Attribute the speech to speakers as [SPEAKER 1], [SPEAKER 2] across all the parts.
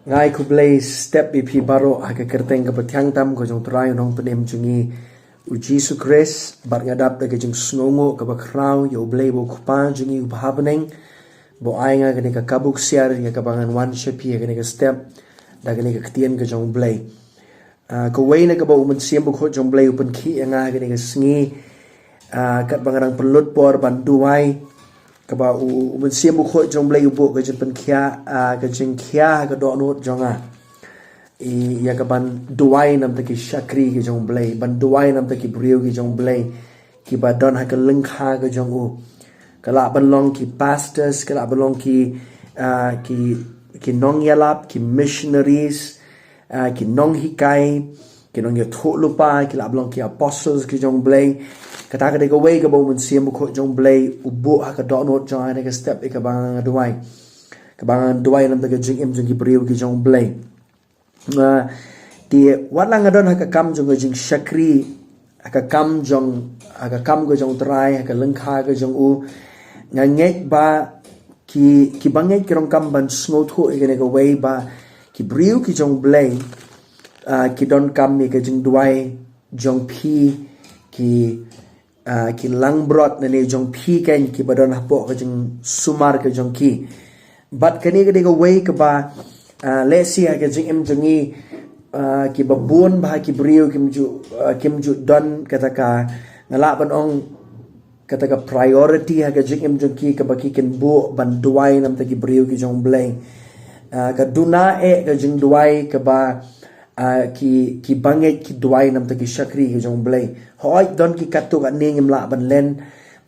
[SPEAKER 1] ngai ku play step BP baro ha ka kerteng ka patyang tam ko jong try nong penem jungi u Jesus Christ bar ngadap da ka jing snongo ka ba kraw yo play bo kupa jungi u bhabeneng bo ai nga ka kabuk siar ya ka bangan one shape ya ka step da ka ktien ka jong play ko way na ka ba umun siam bo ko jong play upen ki nga ka sngi kat bangarang pelut por banduai kaba umun siam ko jong blay ubo ka pen kya ka jing kya ka do not jonga ya ka ban duai nam ta ki shakri ki jong blay ban duai nam ta ki brio ki jong blay ki ba don ha ka lengkha ka jong u kala ban long ki pastors kala ban long ki nong yalap ki missionaries ki nong hikai ki nong ya tho lupa ki la long ki apostles ki jong blay kata ka way ka ba mun siam ko jong blay ubo ha ka do not join ka step ka bang duai nam ta ka jing em jong ki brio ki jong blay di walang adon ha ka kam jong jing shakri ha ka kam go jong trai ha ka lengkha ka jong u ngangek ba ki bangai ki rong kam ban snow tho ka way ba ki brio ki jong blay ki don kam mi ka jing duai jong pi ki langbrot na ni jong pi kan ki badon hapo ka jing sumar ka jong ki but kani ka way ka ba let's see ka jing em jongi ki babun ba ki brio kim ju don kata ka ngala ban ong kata ka priority ha ka jing em jong ki ka ba ki ken bo ban duai nam ta ki brio ki jong blay ka duna ka jing duai ka ba ki bangai ki duai nam ta ki shakri ki jong blay hoi don ki katu ka ning la ban len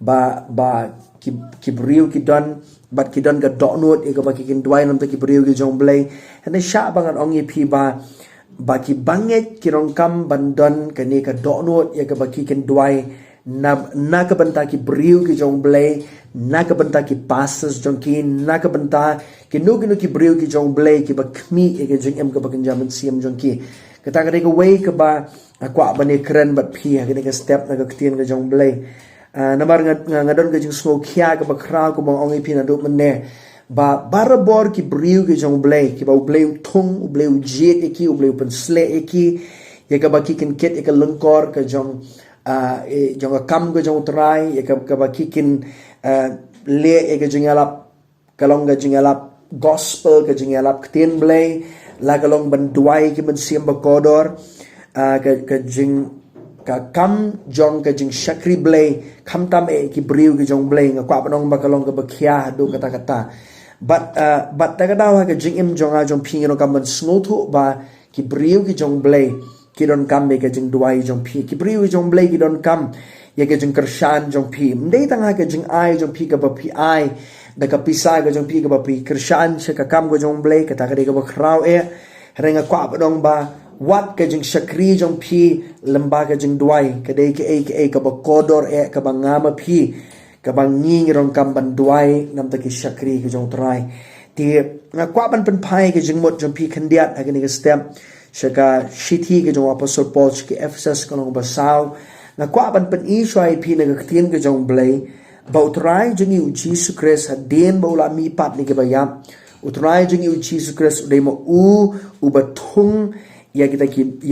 [SPEAKER 1] ba ki brio ki don bat ki don ka do not e ka ba ki kin duai nam ta ki brio ki jong blay hene sha bangan ong e pi ba ki bangai ki rong kam ban don ka ni ka do not e ka ba ki kin duai na ka banta ki brio ki jong blay na ka banta ki pastors jong ki na ka banta ki no ki brio ki jong blay ki ba kmi e ka jing em ka ba kin jaman siam jong ki kata ka way ka ba kwa ba ni kren bat pi ha ka step na ka ktien ka jong blay namar ngadon ka jing smoke kya ka ba kra ko bang ong pi na do menne ba barabor ki brio ki jong blay ki ba blay thung blay jet e ki blay pen sle e ki ya ka ba ki kin ket e ka lengkor ka jong jong kam ka jong trai ya ka ba ki kin le e ka jing alap kalong ka jing alap gospel ka jing alap ktien blay la kalong ban duai ki ban siam ba kodor ka jing ka kam jong ka jing shakri blay kam tam e ki brio ki jong blay nga kwa panong ba kalong ka ba kya do kata but ta ka daw ka jing im jong a jong ping no kam ban snothu ba ki brio ki jong blay ki don kam be ka jing duai jong pi ki brio ki jong blay ki don kam ya ka jing kershan jong pi mdei tang ha ka jing ai jong pi ka ba pi ai da ka pisa ka jong pi ka ba pi kershan se ka kam go jong blay ka ta ka ba kraw e renga kwa panong ba wat ka jing shakri jong pi lamba ka jing duai ka dei ka ba kodor e ka ba ngama pi ka ba nging rong kam ban duai nam ta ki shakri ka jong trai ti nga kwa ban pen pai ka jing mot jong pi khandiat ha ka step shaka shithi ka jong apostle Paul ki Ephesus ka long ba saw nga kwa ban pen Israel pi na ka tien ka jong blay ba utrai jing u Jesus Christ ha den ba ula mi pat ni ka ba yam utrai jing u Jesus Christ dei mo u ba thung ya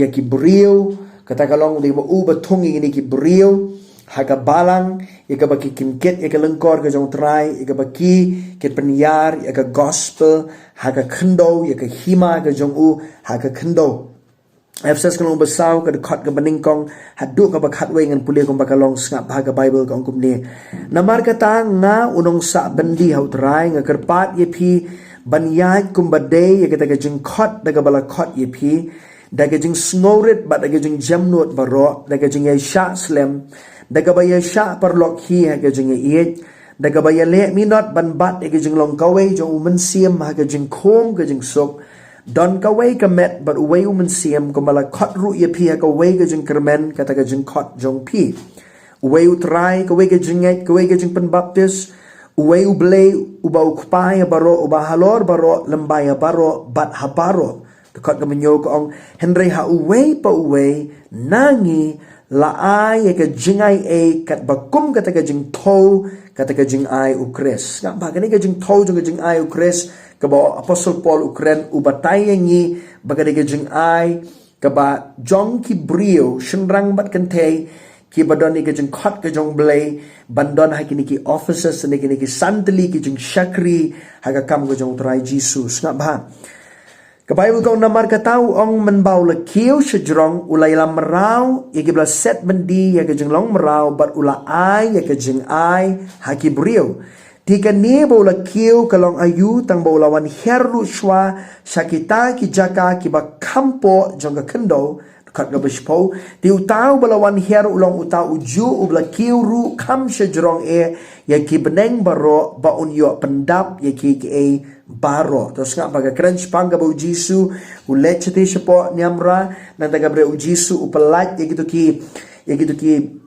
[SPEAKER 1] ki brio kata kalong di mo uba tungi ini ki brio haga balang ya ka baki kimket ya ka lengkor ka jong trai ya ka baki ket penyar ya ka gospel haga khendo ya ka hima ka jong u haga khendo Efses kalong basaw ka khot ka baningkong hadu ka bakhat we ngan puli kong bakalong ngap haga bible ka ongkum ni namar kata nga unong sa bandi haut rai nga kerpat ye pi banyai kumbade ya ka jing khot daga bala khot ye pi daga jing snorit ba daga jing jamnot baro daga jing ya sha slem daga ba ya sha parlok hi ha ga jing ye daga ba ya le minot ban bat daga jing long kawe jong umen siam ha ga jing khom ga jing sok don kawe ka met but uwe umen siam ko mala khot ru ye pi ha ka we ga jing kermen kata ga jing khot jong pi uwe utrai ka we ga jing ka we ga jing pen baptist uwe ublay uba ukpaya baro uba halor baro lembaya baro bat habaro dekat kemenyo ko ong henry ha uwe pa uwe nangi la ai ka jingai e kat bakum kata ka jing tho kata ka jing ai ukres ngam ba ka ni ka jing tho jing ai ukres kaba Apostle Paul ukren ubatayangi bagade jing ai kaba jong ki brio shenrang bat kentei ki badon ni jing khot ke jong blay bandon ha kini ki officers ni kini ki santli ki jing shakri ha ka kam ke jong trai Jesus ngap ba ka Bible kong namar ka tau ong menbau le kiu sejrong ulai lam merau ye ki bla set mendi ye ke jing long merau bat ula ai ye ke jing ai ha ki brio tika ni bola kiu kalong ayu tang bola wan herlu shwa sakita ki jaka ki ba kampo jong ka kendo kat ga bishpo ti utau bola wan heru long utau uju ubla kiu ru kam sejrong ye ki beneng baro ba un yo pendap ye ki baro terus ngak baga crunch pangga ba ujisu ulet chete sepo nyamra nantaga bre ujisu upelat ye gitu ki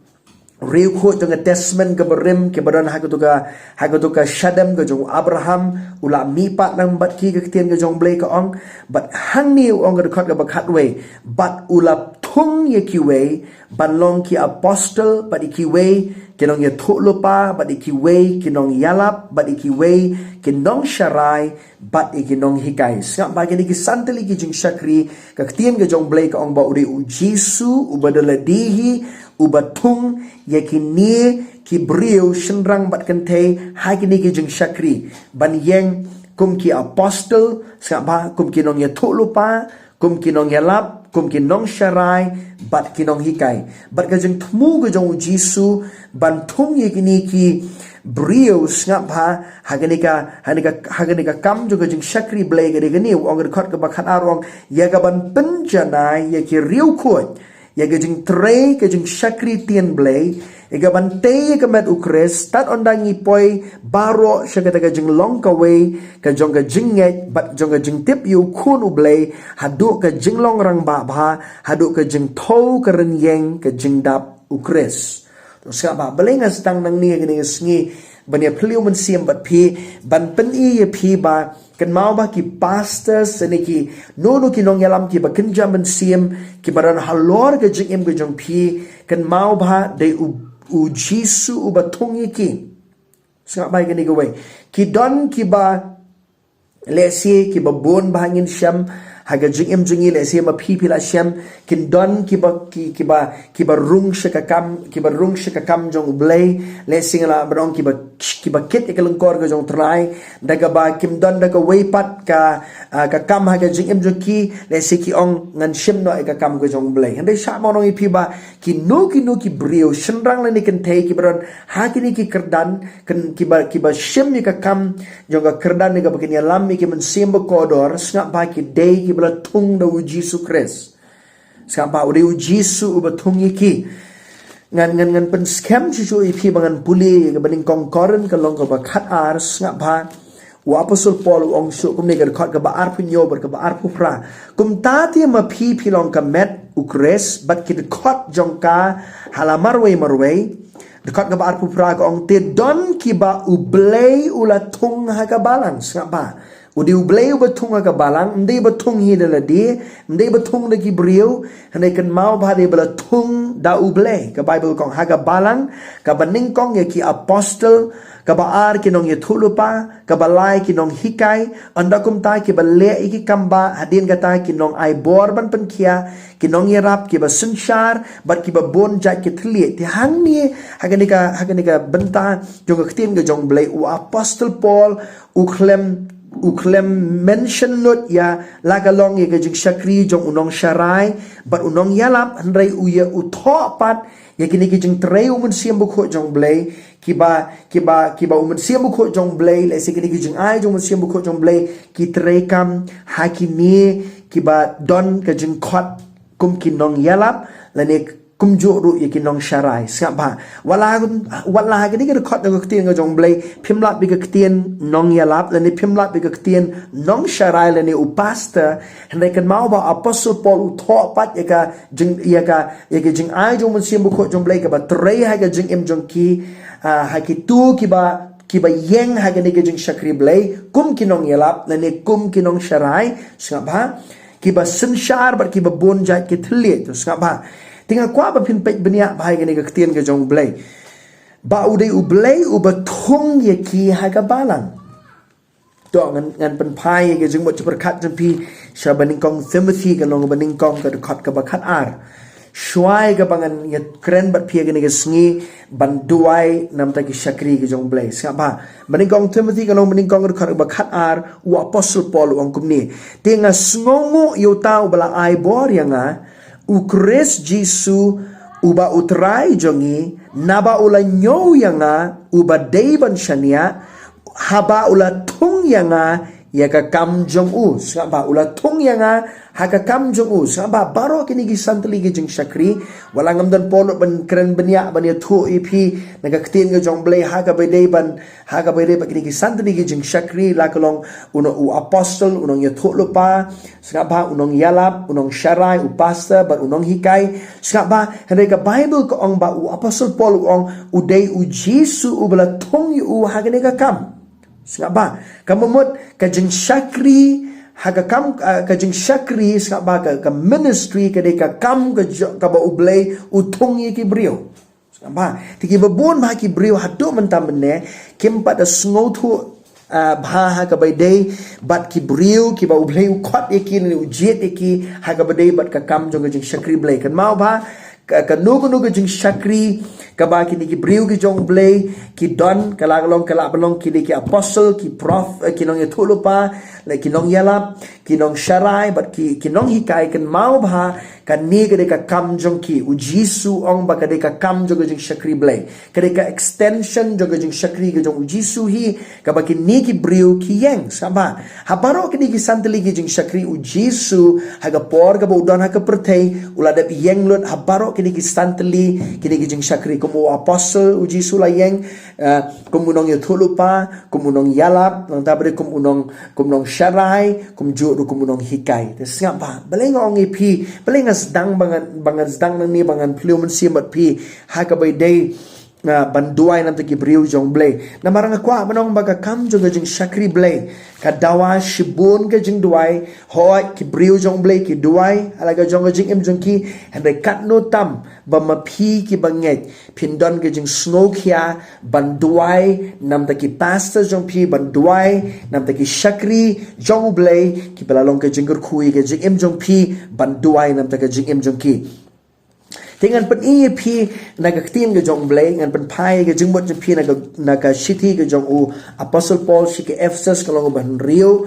[SPEAKER 1] riu ko jong testament ke berim ke badan ha tu ka shadam ke jong Abraham ula mi pat nang bat ki ke tien ke jong blay ka ong but hang ni ong ke khot ke bakat we but ula thung ye ki we ban long ki apostle but ki we kinong ye thuk lupa but ki we kinong yalap but ki we kinong sharai but kinong hikai ngak bagi ni ki santeli ki jing shakri ka tien ke jong blay ka ong ba uri ujisu ubadala dihi ubatung yakini ki brio shenrang bat kentei hakini ki jeng shakri ban yeng kum ki apostle sapa kum ki nong ya thuk lupa kum ki nong ya lap kum ki nong sharai bat ki nong hikai bat ka jeng thmu ke jong jisu ban thung yakini ki brio ngapa hagenika kam juga jeng shakri blay ke ni ong khot ke bakhat arong ya ga ban penjanai ya ki riu khot ya ke jing tre ke jing shakri tien blay ega bante ke met ukres tat ondangi poi baro shakata ke jing long ka way ke jong ke jing nget bat jong ke jing tip yu kun u blay hadu ke jing long rang ba ba hadu ke jing thou ke ren yeng ke jing dap ukres terus ka ba belenga stang nang ni ke ni sngi bania phliu men siam bat phi ban pen i ye phi ba kan mau ba ki pastors ne ki no ki nong yalam ki ba kenja men siam ki baran halor ke jing em ke jong phi kan mau ba de u jisu u batung ki sa ba ke ni go we ki don ki ba lesi ki ba bon ba ngin sham haga jing em jingi lesi ma phi la sham kin don ki ba rung shaka kam jong blay lesi la brong ki ba kit ke lengkor ke jong trai daga ba kim don daga way pat ka kam haga jing em joki lesi ki ong ngan shim no ka kam ke jong blay hande sha mo nong pi ba ki no ki brio shenrang la ni kan thei ki bron ha ki ni ki kerdan kan ki ba shim ni ka kam jong ka kerdan ni ka bakin ya lam ki men sim ba kodor snap ba ki day ki bala tung da Jisu Christ skapa uri Jisu uba tung iki ngan pen scam chichu ipi bangan puli ke baning kongkoren ke long ke bakat ar skapa wa apostle Paul ong su kum ne ke khot ke ba ar punyo ber ke ba ar pufra kum tati ma pi long ke met ukres bat ki khot jongka halamar we marway dekat ke ba ar pufra ke ong te don ki ba ublay ula tung ha ka balang skapa udi ublay batung ka balang ndai batung hi de la di ndai batung de ki brio hande kan mau ba de bala tung da ublay ka bible kong haga balang ka baning kong ye ki apostle ka baar ki nong ye thulupa ka balai ki nong hikai anda kum ta ki balle iki kamba hadin ka ta ki nong ai bor ban pen kia ki nong ye rap ki ba sunshar bat ki ba bon ja ki thli ti hang ni haganika benta jong ka tin ga jong blay u apostle Paul uklem mention not ya lagalong ye gajing shakri jong unong sharai but unong yalap handrai uya utho pat ye kini gajing trei umun siam bukho jong blay kiba umun siam bukho jong blay le se kini gajing ai jong siam bukho jong blay ki trei kam hakini kiba don gajing khot kum kinong yalap lane kumjo ru ye kinong sharai sapa wala gani ke khot ga ktien ga jong blay phimlat bi ga ktien nong yalap lani phimlat bi ga ktien nong sharai lani upasta hande kan mau ba apostle Paul u tho pat ye ka jing jing ai jong sim bu kho jong blay ka ba trei ha ga jing em jong ki ha ki tu ki ba yeng ha ga ni ga jing shakri blay kum kinong yalap lani kum kinong sharai sapa ki ba sinshar ba ki ba bon jat ki thli to sapa tinggal kwa ba pin pek benia bahai gani ka ktien ka jong blay ba udai u blay u batung ye ki ha ka balang dok ngan penpai ke jeng bot berkat jampi syabaning kong Timothy ke long baning kong ke dekat ke bakat ar Shuai ke bangan ya keren bat pia gini ke sengi banduai nam taki syakri ke jong blai siapa meningkong Timothy kalau meningkong dekat bakat ar u apostle Paul uang kumni tenga sngongo yo tau bala ai bor yang u Chris Jesu uba utrai jongi naba ula nyo yang uba deiban shania haba ula tung yang ya ka kam jong u siapa ula tung yang haka kam jong u siapa baro kini gisantli ke jeng syakri walangam dan polot ban keren benya ban ya thu ipi naga ketin ke jong blai haka bedai ban kini gisantli ke jeng syakri la kalong uno u apostle unong ya thu lupa siapa unong yalap unong syarai u pastor ban unong hikai siapa hendak ka bible ko ong ba u apostle Paul ong udai u Jesu u bala tung u haka ne ka kam siapa kamu mut kajeng syakri haga kam kajeng syakri siapa ka ministry ka deka kam ka ba ublay utong ye ki brio siapa tiki babon ma ki brio hatu mentam ne kimpa da sngotu bha ka bay day bat ki brio ki ba ublay ukot ye ki ni ujet ye ki haga ba day bat ka kam jong kajeng syakri blay kan mau ba ka nugo jeng syakri kaba kini ki brio ki jong blay ki don kalong ki ki apostle ki prof kinong ya thulupa la kinong yalap kinong syarai but kinong hikai kan mau bha kan ni ka deka kam jong ki u Jesu ong ba ka deka kam jong jeng syakri blay ka deka extension jong jeng syakri ka jong u Jesu hi kaba kini ki brio ki yang sama habaro kini ki santli ki jeng syakri u Jesu haga por ka ba udon ha ka pertei ulada yang lut habaro kini ki santli kini ki jeng syakri kumu apostle u Jesu la yang kumunong ya thulupa kumunong yalap nang tabre kumunong syarai kumunong hikai siapa baleng ong ipi baleng sedang bangan sedang nang ni bangan plumen simat pi hakabai day banduai nam taki brio jong blay na marang kwa manong baga kam jong jing syakri blay kadawa shibun ke jing duai hoi ki brio jong blay ki duai alaga jong jing em jong ki hande kat no tam ba ma phi ki banget pindon ke jing snow kya banduai nam taki pastor jong pi banduai nam taki syakri jong blay ki balalong ke jing kui ke jing em jong pi banduai nam taki jing em jong ki dengan pen pi naga ketin ke jong blay ngan pen pai ke jeng bot pi naga city ke jong u apostle Paul si ke Ephesus kalong ban Rio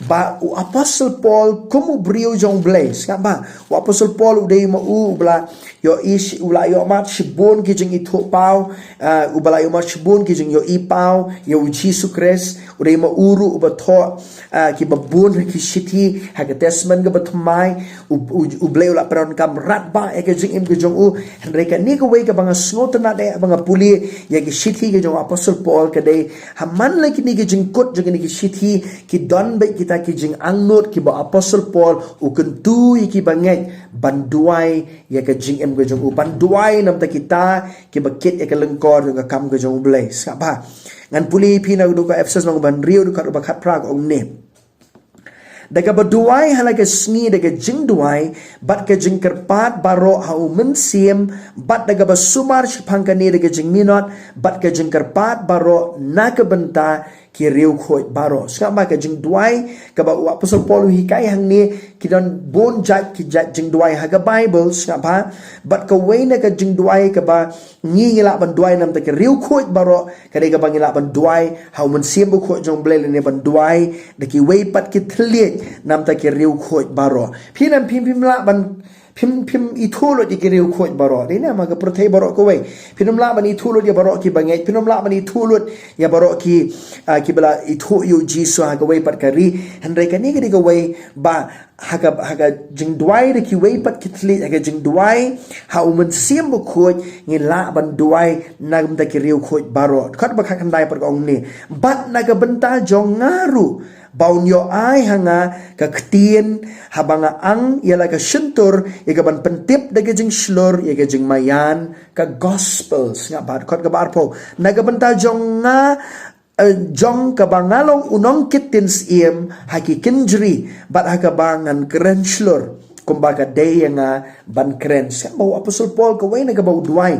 [SPEAKER 1] ba u apostle Paul kumu brio jong blay skaba u apostle Paul udai ma u bla yo is ula yo mat shibun ki jeng itu pau u bala yo mat shibun ki jeng yo i pau yo Jesus Christ udai ma uru u batho ki babun ki city ha ke testament ke batmai u blay ula peron kam rat ba e ke jeng im ke jong u henreka ni ko wei ka banga sngot na de banga puli ya ki city ke jong apostle Paul ke de haman le ki ni ke jeng kot jeng ni ki city ki don be kita ki jeng angnot ki ba apostle Paul u kentu ki banget banduai ya ke jeng em ke jong u banduai nam ta kita ki bakit ya ke lengkor jong ka kam ke jong blay sapa ngan puli pina du ka Ephesus long ban Rio du ka bakat Prague ong ne daga baduai halaga sngi daga jing duai bat ka jing kerpat baro hau mensiem bat daga basumar shpangkani daga jing minot bat ka jing kerpat baro naka benta ki riu khoi baro skama ka jing duai ka ba apostle Paul hikai hang ni kidon bon jat ki jat jing duai haga Bible skapa bat ka weina ka jing duai ka ba ngi ngila ban duai nam ta ki riu khoi baro ka de ka ba ngila ban duai hau mensiem bu khoi jong blele ne ban duai da ki wei pat ki thliet nam ta ki riu khoi baro phinam phim la ban phim itulo di kiriu khoi baro ni na maga prothei baro ko wei phinum la bani itulo ya baro ki bangai phinum la bani itulo ya baro ki bala itu yu Jesu ha wei pat kari handai ka ni ga wei ba haga jing duai de ki wei pat kitli haga jing duai ha umen sim bu khoi ngi la ban duai nagam ta kiriu khoi baro khat ba khan dai par ong ni bat naga benta jong ngaru baun yo ai hanga ka ktien habanga ang yala ka shentur yaga ban pentip daga jing shlur yaga jing mayan ka gospels nga bat khot ka barpo naga benta jong nga jong ka bangalong unong kitins iem haki kinjri bat haka bangan kren shlur kumbaga day nga ban kren sa apostle Paul ka way naga baw duai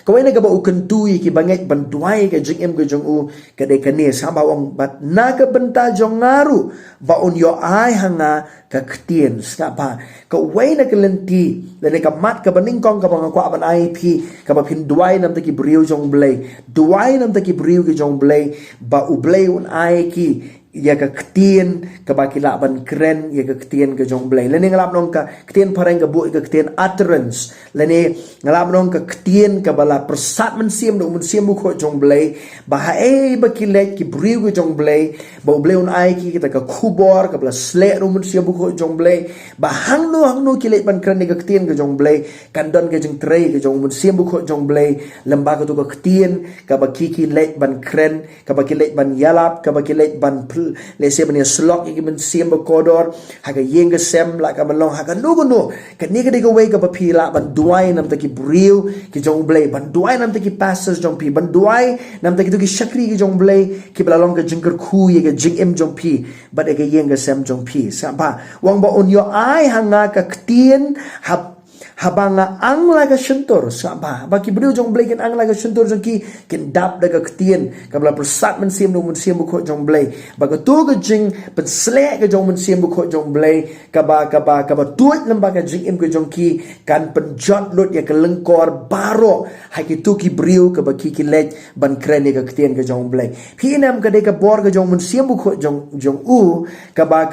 [SPEAKER 1] Kawai na gaba ukentui ki banget banduai ke jing em ke jong u ke de kane sama wong bat na ke benta jong ngaru ba on yo ai hanga ka ktien skapa kawai na kelenti le ka mat ka baning kong ka bang kwa ban ai pi ka ba phin duai nam te ki briu jong blai duai nam te ki briu ki jong blai ba u blai un ai ki ya ka ktien ka ba kila ban kren ya ka ktien ka jong blai lene ngalap nong ka ktien pareng ka bu ka ktien utterance lene ngalap nong ka ktien ka bala persat men siam do men siam bu ko jong blai ba ha ba kilet ki briu ka jong blai ba blai un ai ki kita ka kubor ka bala sle do men siam bu ko jong blai ba hang no kilet ban kren ka ktien ka jong blai kan don ka jing trei ka jong men siam bu ko jong blai lamba ka tu ka ktien ka ba ki let ban kren ka ba kilet ban yalap ka ba kilet ban lese bani slok iki men siam kodor haga yenga sem la ka malong haga no ka ni ka de go ka papila ban duai nam ta ki briu ki jong blai ban duai nam ta ki pastors jong pi ban duai nam ta ki tu ki shakri ki jong blai ki balalong ka jingker khu ye ka jing em jong pi ba de ka yenga sem jong pi sa ba wang ba on yo ai hanga ka ktien habanga ang laga syentur saba baki beliau jong blai kan ang laga syentur jong ki ken dap daga ktien kabla persat men siam no men siam ko jong blai baga tu ga jing pen slek ga jong men siam ko jong blai kaba tuat lembaga jing em ko jong ki kan pen jot lut ya ke lengkor baro ha ki tu ki beliau ka baki ki let ban kren ga ktien ga jong blai phi nam ga de ka bor ga jong men siam ko jong u kaba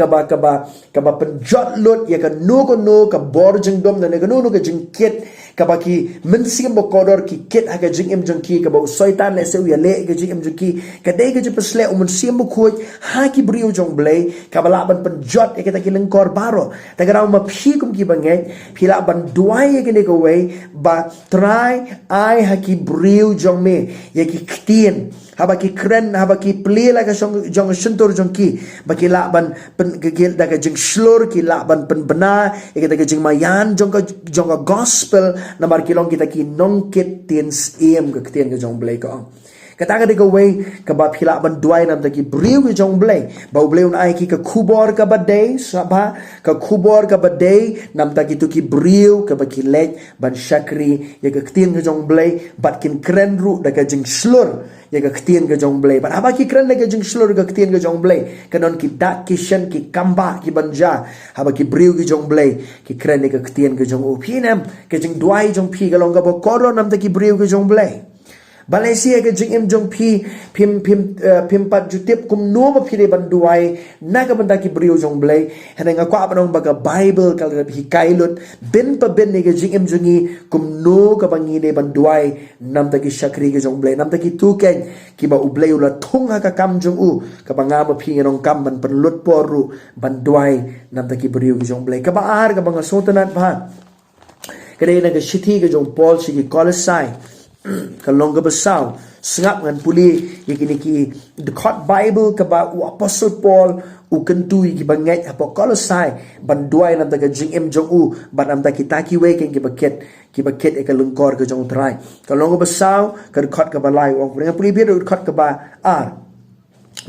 [SPEAKER 1] pen jot lut ya ka no ka bor jing dom na ga no jing ket kabaki mensim bokodor ki ket aga jing em jong ki kaba soitan le se ya le ga jing em jong ki kadai ga jepsle mensim bokoj ha ki brio jong blai kabala ban penjot ya kita ki lengkor baro tagara ma phi kum ki bangai phila ban duai ya ke ko wei ba try ai ha ki brio jong me ya ki ktien haba ki kren haba ki ple la ka jong syentur jong ki baki la ban pen gegel da ka jing slur ki la ban pen bena ya kita ka jing mayan jong ka gospel namar kilong kita ki nongket tins em ka ktien ka jong blai ko kata ka de ko wei ka ba phila ban duai nam ta ki briu ki jong blai ba blai un ai ki ka kubor ka badai saba ka kubor ka badai nam ta ki tu ki briu ka ba ki let ban shakri ya ka ktien ka jong blai bat kin kren ru da ka jing slur ya ka ktien ka jong blai bat haba ki kren da ka jing slur ka ktien ka jong blai ka non ki dak ki shen ki kamba ki banja haba ki briu ki jong blai ki kren da ka ktien ka jong u pinam ka jing duai jong pi ka long ka ba koron nam ta ki briu ka jong blai Malaysia ke jing em jong pi pim pat jutip kum no ma phire ban duai na ka banda ki brio jong blai hena nga kwa banong baga bible kal hi kailut ben pa ben ne ke jing em jongi kum no ka bangi de ban duai nam ta ki shakri ke jong blai nam ta ki tu ken ki ba u blai ula thung ha ka kam jong u ka banga ma phi nong kam ban pen lut poru ban duai nam ta ki brio ki jong blai ka ba ar ka banga sotanat ba kadai na ka shithi ke jong Paul shi ki Colossae kalong ka basaw sengap ngan puli yakini ki the court bible ka ba u apostle Paul u kentui ki bangai apo Colossae banduai nam ta ka jing em jong u ban nam ta ki taki we ken ki baket e ka lengkor ka jong trai kalong ka basaw ka court ka balai wong dengan puli bi court ka ba ar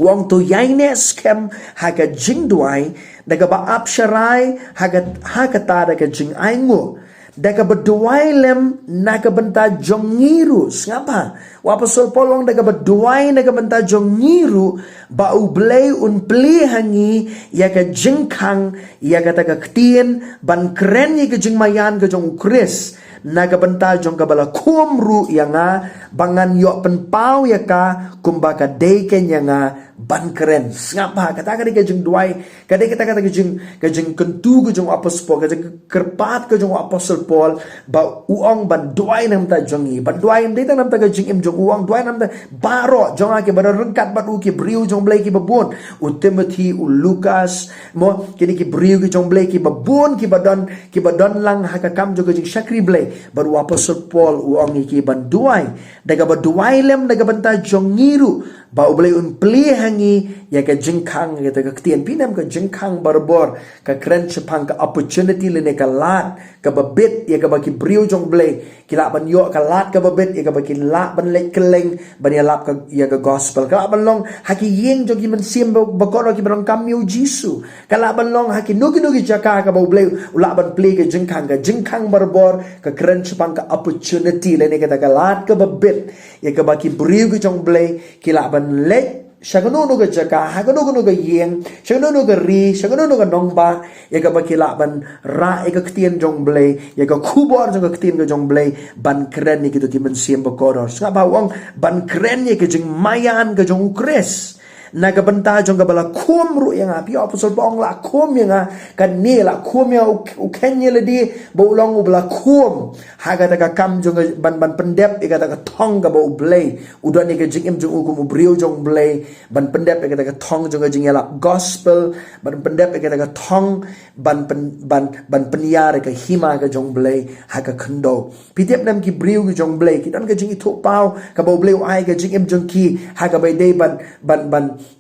[SPEAKER 1] wong to yaine scam haga jing duai daga ba apsharai haga ta daga jing aingo daga berduai lem naga benta jongiru ngapa wa apostol Paul daga berduai naga benta jongiru ba ublei un pli hangi ya ka jingkang ya ka taga ktien ban kren ya ka jingmayan ka jong Chris naga benta jong ka bala kumru ya nga bangan yo penpau ya ka kumbaka deken ya nga ban keren ngapa kata ka jing duai kada kita kata ka jing kentu ka jong apostol Paul ka jing kerpat ka jong apostol Paul ba uang ban duai nam ta jongi ban duai nam ta nam ta ka jing em jong uang duai nam ta baro jong ake bar rengkat bat u ki briu jong blai ki babon u Timothy u Lucas mo kini ki briu ki jong blai ki babon ki badon lang haka kam jong ka jing shakri blai baru apostol Paul uang ki ban duai daga ba duai lem daga banta jongiru ba ublay un pli hangi ya ka jingkhang ya ta ka tien pinam ka jingkhang barbor ka kren chapang ka opportunity le ne ka lat ka babet ya ka ba ki briu jong blay kila ban yo ka lat ka babet ya ka ba ki la ban le keleng ban ya lap ka ya ka gospel ka ban long haki yeng jong ki man sim ba ko ki ban kam yu jisu kala ban long haki nugi jaka ka ba ublay ula ban pli ka jingkhang barbor ka kren chapang ka opportunity le ne ka ta ka lat ka babet ya ka ba ki briu ki jong blay kila ban le shagano no ga jaka hagano no ga yeng shagano no ga ri shagano no ga nongba ya ga bakila ban ra e ga ktien jong blay ya ga khubor jong ga ktien ga jong blay ban kren ni kitu ki men siem ba kodor sa ba wong ban kren ye ke jing mayan ga jong kres na ga banta jong ga bala khom ru yang api apostol bong la khom yang kan ni la khom ya u kenye le di bo long u bala khom ha ga ta kam jong ban pendep ga ta thong ga bo blay u do ni ga jing em jong u ku brio jong blay ban pendep ga ta thong jong ga jing ya la gospel ban pendep ga ta thong ban penyar ga hima ga jong blay ha ga khndo pitep nam ki brio ga jong blay ki dan ga jing i tho pau ka bo blay ai ga jing em jong ki ha ga bai dei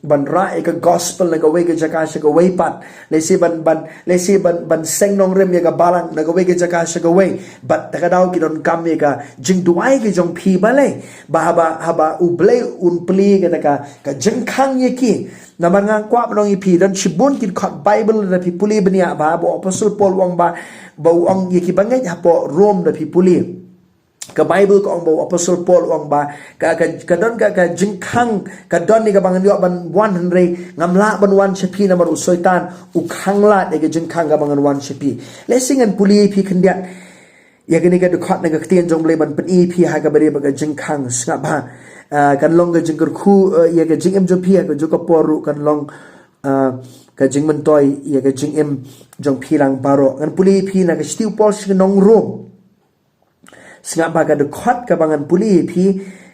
[SPEAKER 1] ban ra ka gospel na ga we ga jaka sha ga we pat le si ban seng nong rem ya ga balang na ga we ga jaka sha ga we but ta ga daw ki don kam ya ga jing duai ga jong phi bale ba haba u blay un pli ga ka jing khang ye ki na man ngang kwa nong i phi dan shibun ki khat bible na phi puli bania ba bo apostle paul wang ba ong ye ki bangai ha po rome na phi puli ka bible ko ang bo apostle paul wang ba ka don ka jingkhang ka don ni ka bangan yo ban 100 ngamla ban 1 chapi na maru soitan u khangla de ka jingkhang ka bangan 1 chapi lesing an puli phi khandia ya gani ka dukhat na ka tien jong ble ban pen phi ha ka bare ba ka jingkhang nga ba kan long ka jingkur khu ya ka jingem jo phi ka jo ka poru kan long ka jingman toy ya ka jingem jong phi lang baro kan puli phi na ka stiu pol sing nong rom singa ba ka dukhat ka bangan puli phi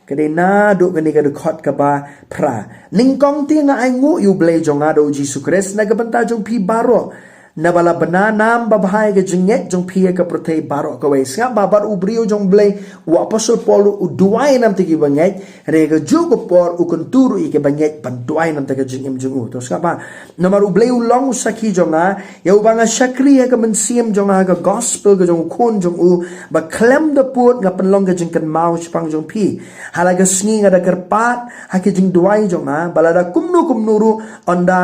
[SPEAKER 1] kadai na do gani ka dukhat ka ba pra ningkong ti nga ai ngu yu blay jong ado Jesus Christ na ka banta jong phi baro na bala bana nam babhay ga jinget jong phi ka protei baro ka we singa ba bar ubrio jong blay wa apostle paul u duai nam tigi banget re ga jugo por u konturu i ke banget ban duai nam tigi jingem jong u to singa ba nomor u blay u long saki jonga ya u banga shakri ka men siem jonga ga gospel ga jong kon jong u ba klem de put nga penlong ga jing kan mau chpang jong phi halaga sngi nga da kerpat ha ke jing duai jonga bala da kumnu ru onda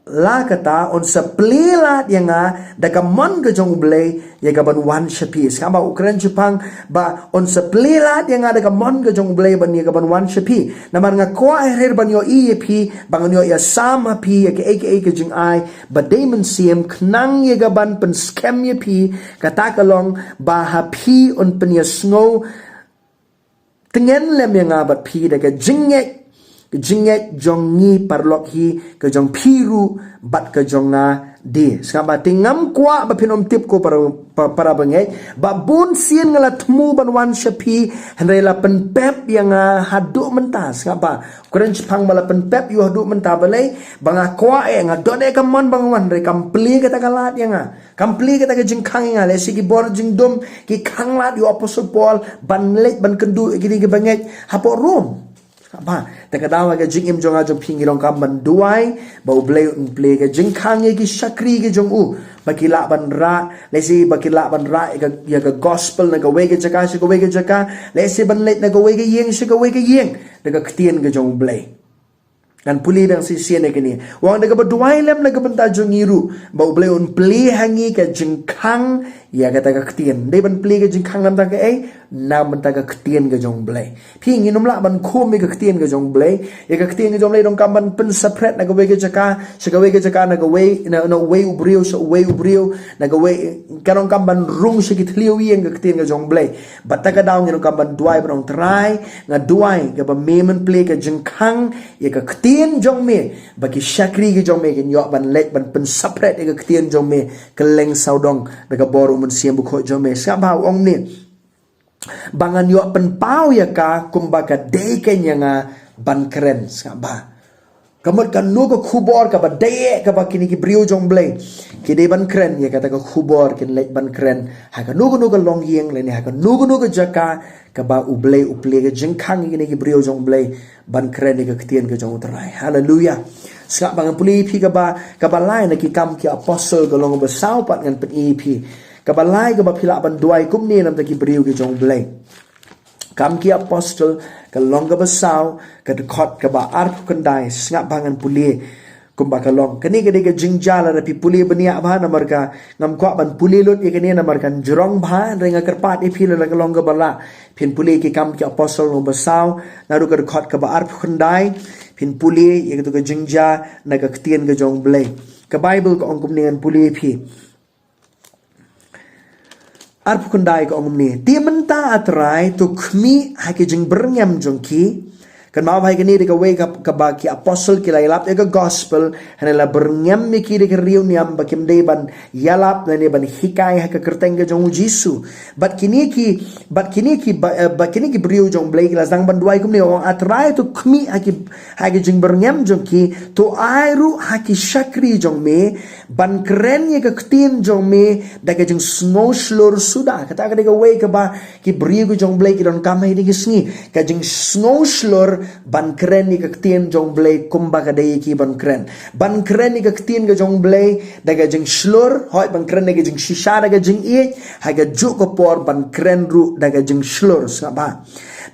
[SPEAKER 1] la kata on sa plelat yang da ka mon ga jong blay ya ga ban wan shapi skamba ukran chupang ba on sa plelat yang da ka mon ga jong blay ban ya ga ban wan shapi namar nga ko ai her ban yo ep bangan yo ya sam pi ya ke aka jing ai ba demon sim knang ya ga ban pen scam ya pi kata kalong ba ha pi on pen ya snow tengen lem yang bat pi da ka jinget jong ni parlok hi ke jong piru bat ke jong na di skaba tingam kwa ba pinom tip ko para bangai ba bun sien ngala tmu ban wan shapi hendela pen pep yang hadu mentas skaba kuren chpang bala pen pep yu hadu menta balai banga kwa e nga done ka mon bang wan re kampli kata kalat yang kampli kata ke jingkhang nga le sigi bor jingdom ki khanglat yu apostle paul ban let ban kendu gidi ke bangai hapo rom ba ta ka dawa ga jing im jonga jong phingilong kam ban duai ba ublay un play ga jing khang ye ki shakri ge jong u bakila ban ra lesi bakila ban ra ya ga gospel na ga we ga jaka shi ga we ga jaka lesi ban let na ga we ga yeng shi ga we ga yeng na ga ktien ga jong blay dan puli dang si siene kini wang daga berduai lem naga benta jongiru bau blay un play hangi ka jingkhang ya kata ka ktien dei ban play ka jingkhang nam ta ka nam benta ka ktien ka jong blay phi nginum la ban khom mi ka ktien ka jong blay ya ka ktien ka jong blay dong kam ban pen separate naga we ka jaka shika we ka jaka naga we na we ubrio so we ubrio naga we kanong kam ban rung shiki tliu yeng ka ktien ka jong blay bataka daw nginum kam ban duai ban try nga duai ka ba memen play ka jingkhang ya ka ktien jong me bagi shakri ke jong me ke nyok ban let ban pen separate ke ktien jong me keleng saudong daga boru mun siam bu kho jong me sa ba ong ni bangan yok pen pau ya ka kumba ka de ke nyanga ban keren sa ba Kamat kan nu ka khubor ka ba daye ka ba kini ki brio jong blay ki de ban kren ya kata ka khubor kin lek ban kren ha ka nu ka long yeng le ni ha ka nu ka jaka ka ba ublay uple ka jengkhang kini ki brio jong blay ban kren ni ka ktien ka jong utrai. Hallelujah. Sengak bangan puli pi ka ba lai na ki kam ki apostle ka long ba sau pat ngan pen pi ka ba lai ka ba phila ban duai kum ni nam ta ki brio ki jong blay kam ki apostle ka long ka basau ka dekot ka ba arp kendai sengak bangan puli kumba ka long kani ka de ka jingjala rapi puli bania ba na marka ngam kwa ban puli lut ye kani na marka jrong ba renga kerpat e pila ka long ka bala pin puli ki kam ki apostle no basau na ru ka dekot ka ba arp kendai pin puli ye ka ka jingja na ka ktien ka jong blai ka bible ka ong kum dengan puli pi arp kundai ko ong ni ti menta atrai tu khmi ha ke jing berngam jong ki kan mau hai kini de ka wake up ka ba ki apostle ki lailap de ka gospel hanela berngam mi ki de ka riu niam ba kim de ban yalap na ne ban hikai ha ka kerteng ka jong jisu bat kini ki brio jong blai ki la sang ban duai kum ni ong atrai tu khmi ha ki jing berngam jong ki tu airu ha ki shakri jong me ban keren ye ka ktien jong me da ka jing snow slur sudah kata ka de ka wake ka ba ki brio jong blai ki don kam hai de ki sngi ka jing snow slur ban keren ni ka ktien jong blai kumba ka dei ki ban keren ni ka ktien ka jong blai daga jing slur hoi ban keren ni ka jing shisha daga jing e ha ga ju ko por ban keren ru daga jing slur sa ba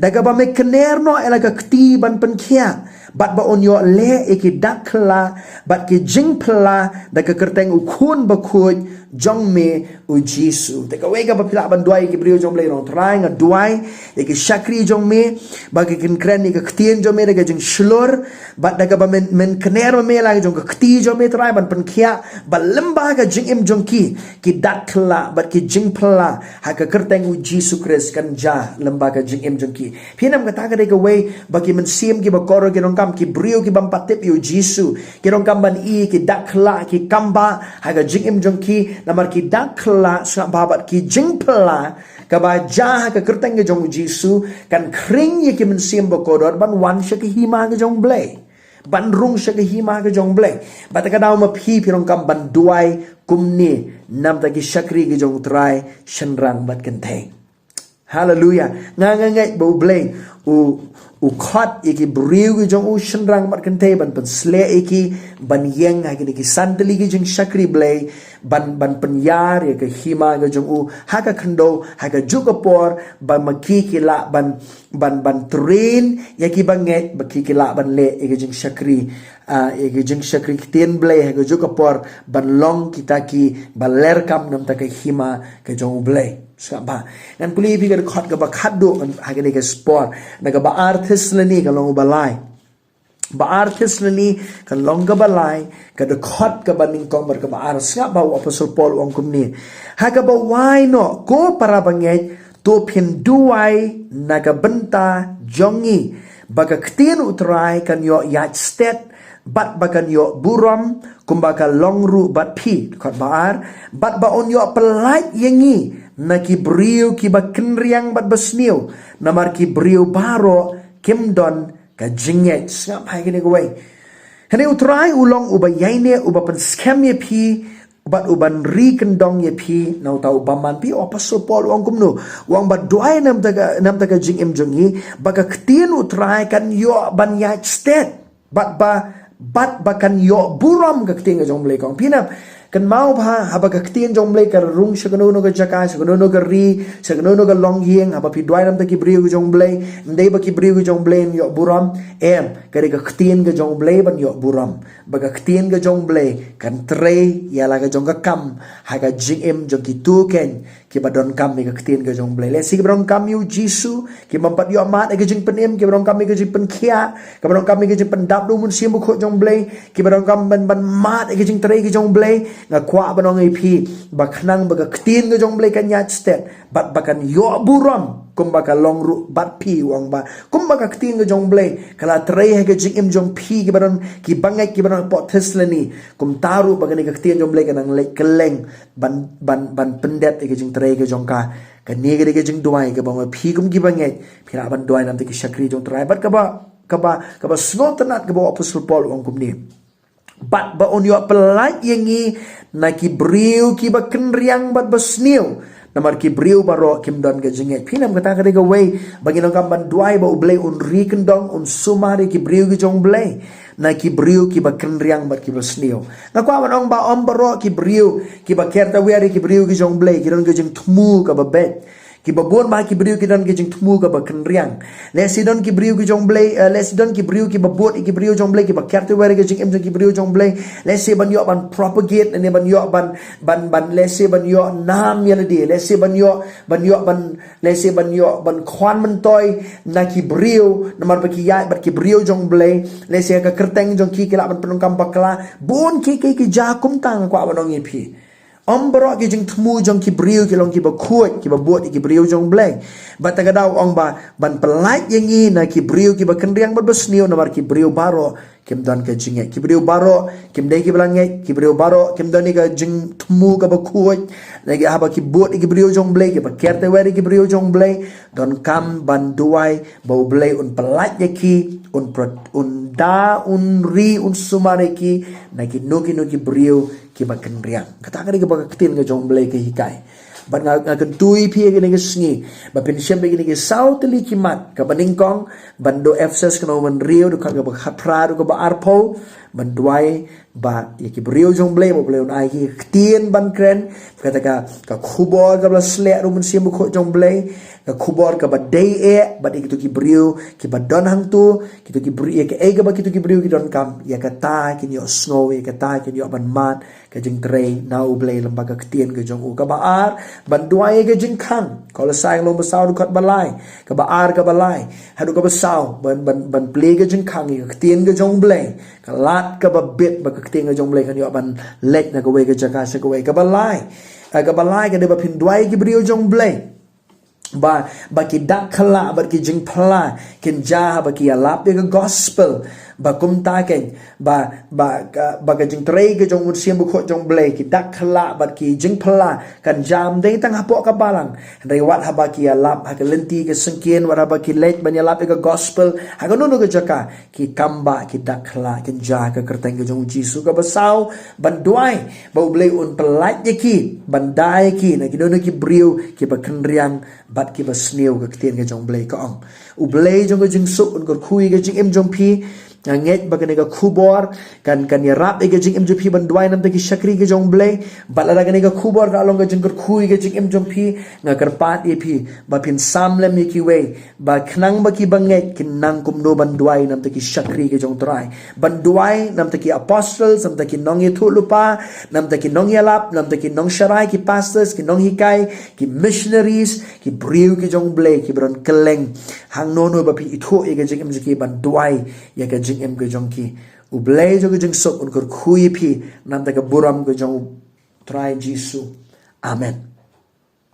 [SPEAKER 1] daga ba me kener no ela ka kti ban pen khia bat ba on yo le e ki dakla bat ki jing pla daga kerteng u khun ba khoj jong me u jisu daga wega ba pila ban duai ki brio jong blai rong trai nga duai e ki shakri jong me ba ki kren ni ka ktien jong me daga jing slur bat daga ba men kener me la jong ka kti jong me trai ban pen khia ba lemba ka jing im jong ki dakla bat ki jing pla ha ka kerteng u jisu kris kan ja lemba ka jing im jong ki pinam ka ta ka daga wei ba ki men sim ki ba koro ki rong kam ki brio ki bam patip yu jisu ki rong kam ban i ki dakla ki kamba ha ka jing im jong ki namar ki dakla sa babat ki jingpla ka ba ja ka kerteng ke jong jisu kan kring ye ki men sim ba kodor ban wan sha ki hima ke jong blai ban rung sha ki hima ke jong blai ba ta ka daw ma phi rong kam ban duai kumni nam ta ki shakri ke jong trai shenrang bat kan thai. Hallelujah. Ngai bo blai u khot iki briu ki jong u shenrang bat kan thai ban pen sle iki ban yeng ha ki sandali ki jong shakri blai ban penyar ya ke hima ke jong u ha ka khando ha ka jukapor ban maki ki la ban train ya ki banget baki ki la ban le ke jong shakri ke jong shakri tien blai ha ka jukapor ban long kita ki baler kam nam ta ke hima ke jong blai saba nan puli pi ka khot ka ba khaddo ha ke sport na ka ba artist lani ka long balai ba artist ni kan long ka balai ka de khot ka baning kong bar ka ba ar nga ba apostle Paul ong kum ni ha ka ba why no ko para bangai to pin duai na ka benta jongi ba ka ktien utrai kan yo yat stet bat ba kan yo buram kumba ka long ru bat pi khot ba ar bat ba on yo pelait yengi na ki brio ki ba kenriang bat besniu namar ki brio baro kimdon ka jinget ngap hai kini goi hene utrai ulong uba yaine uba pen scam ye pi ubat uban ri kendong ye pi nau tau baman pi apostle Paul wang kumno wang ba doai nam taga jing im jongi baka ktien utrai kan yo ban ya state bat ba kan yo buram ka ktien jong blai kong pinap kan mau ba haba ka ktien jong blai ka rung shagano no ka jaka shagano no ka ri shagano no ka long yeng haba pi dwai nam ta ki brio jong blai ndai ba ki brio jong blai yo buram ka ktien ka jong blai ban yo buram ba ka ktien ka jong blai kan tre ya la ka jong ka kam ha ka jing em jong ki tu ken ki ba don kam ka ktien ka jong blai le si ka don kam yu jisu ki mampat yo amat ka jing pen em ki ba don kam ka jing pen khia ka ba don kam ka jing pen dap lu mun sim ko jong blai ki ba don kam ban mat ka jing tre ki jong blai nga kwa banong ip baknang baga ktien ga jong blai kan yat stet bat bakan yo buram kumba ka long ru bat pi wang ba kumba ka ktien ga jong blai kala trei ha ga jing im jong pi ki baron ki bangai ki baron pot teslani kum taru baga ni ka ktien jong blai kanang le keleng ban pendet ga jing trei ga jong ka kan ni ga jing duai ga bang pi kum ki bangai phira ban duai nam te ki shakri jong trai bat ka ba kaba snot tenat kaba Apostle Paul ong kumni. Bat ba on yo pelat yengi na ki briu ki ba kenriang bat basniu namar ki briu baro kim don ga jinget pinam kata ka ga way bagi nong kamban duai ba ublay un ri kendong un sumari ki briu ki jong blay na ki briu ki ba kenriang bat ki basniu ngakwa manong ba om baro ki briu ki ba kerta weri ki briu ki jong blay ki don ga jing tmu ka ba bet ki babon ma ki briu ki don ki jing tmu ka ba kenriang lesi don ki briu ki jong blay lesi don ki briu ki babot ki briu jong blay ki ba kerta weri ki jing em ki briu jong blay lesi ban yo ban propagate ne ban yo ban lesi ban yo nam ya di lesi ban yo lesi ban yo ban kwan man toy na ki briu namar ba ki ya ba ki briu jong blay lesi ka kerteng jong ki la ban penong kam bakla bon ki jakum tang kwa banong ipi om baro ki jing tmu jong ki briu ki long ki ba kuat ki ba buat ki briu jong blay bata gadau ong ba ban pelait yengi na ki briu ki ba kendriang ba besniu namar ki briu baro kim don ka jinge ki briu baro kim dai ki blange ki briu baro kim don ka jing tmu ka ba kuat lagi haba ki buat ki briu jong blay ki ba kerte weri ki briu jong blay don kam ban duai ba blay un pelait yeki un ri un sumareki na ki nuki briu ki ba kenriang kata ka ba ketin ka jong blay ka hikai ban nga tui pi ga ni sngi ba pin shem ga ni sau teli kimat ka baningkong bando efses kno man rio do ka ba khapra do ka ba arpo ban duai ba ki brio jong blay mo blay un ai ki tien ban kren kata ka khubor ka bla sle ru mun sim ko jong blay ka khubor ka ba day e ba ki to ki brio ki ba don hang tu ki to ki brio ki e ga ba ki to ki brio ki don kam ya ka ta ki yo snow e ka ta ki yo ban mat ka jing trei nau blay lembaga ketien ka jong u ka ba ar ban duai ka jing khang kalau sayang lo basau du kat balai ka ba ar ka balai hadu ka basau ban play ka jing khang ka ketien ka jong blay ka lat ka ba bit ba ka ketien ka jong blay kan yo ban lek na ka we ka jaka sa ka we ka balai ka de ba pin duai ki brio jong blay ba ki dak khala ba ki jing phala kin ja ba ki alap de gospel ba kum ta ken ba ka jing trei ke jong siam bu kho jong blay ki dak khala ba ki jing phala kan jam dei tang hapok ka balang rei wat ha ba ki alap ha ka lenti ke sengkien wa ba ki lek ban alap de gospel ha ka no ka jaka ki kamba ki dak khala kin ja ka kerteng ke jong jisu ka basau ban duai ba blay un pelat ye ki ban dai ki na ki no ki brio ki ba kenriang bat ki ba sniu ka ketien ke jong blay ka ong u blay jong ka jing suk un ko khui ke jing em jong pi nget ba ka khubor kan ya rap ke jing em jong pi ban duai nam te ki shakri ke jong blay bat la ka khubor ka long ka jing ko khui ke jing em jong pi nga kar pat e pi ba pin sam lem ki we ba khnang ba ki banget kin nang kum no ban duai nam te ki shakri ke jong trai ban duai nam te ki apostles nam te ki nong ye thu lupa nam te ki nong ye lap nam te ki nong sharai ki pastors ki nong hikai ki missionaries ki briu ki jong blay ki bron keleng hang no ba pi itho e ke jing em ki ban duai ya ka jing em ke jong ki u blay jo ke jing sok un kor khui pi nam ta ka buram ke jong trai jisu amen.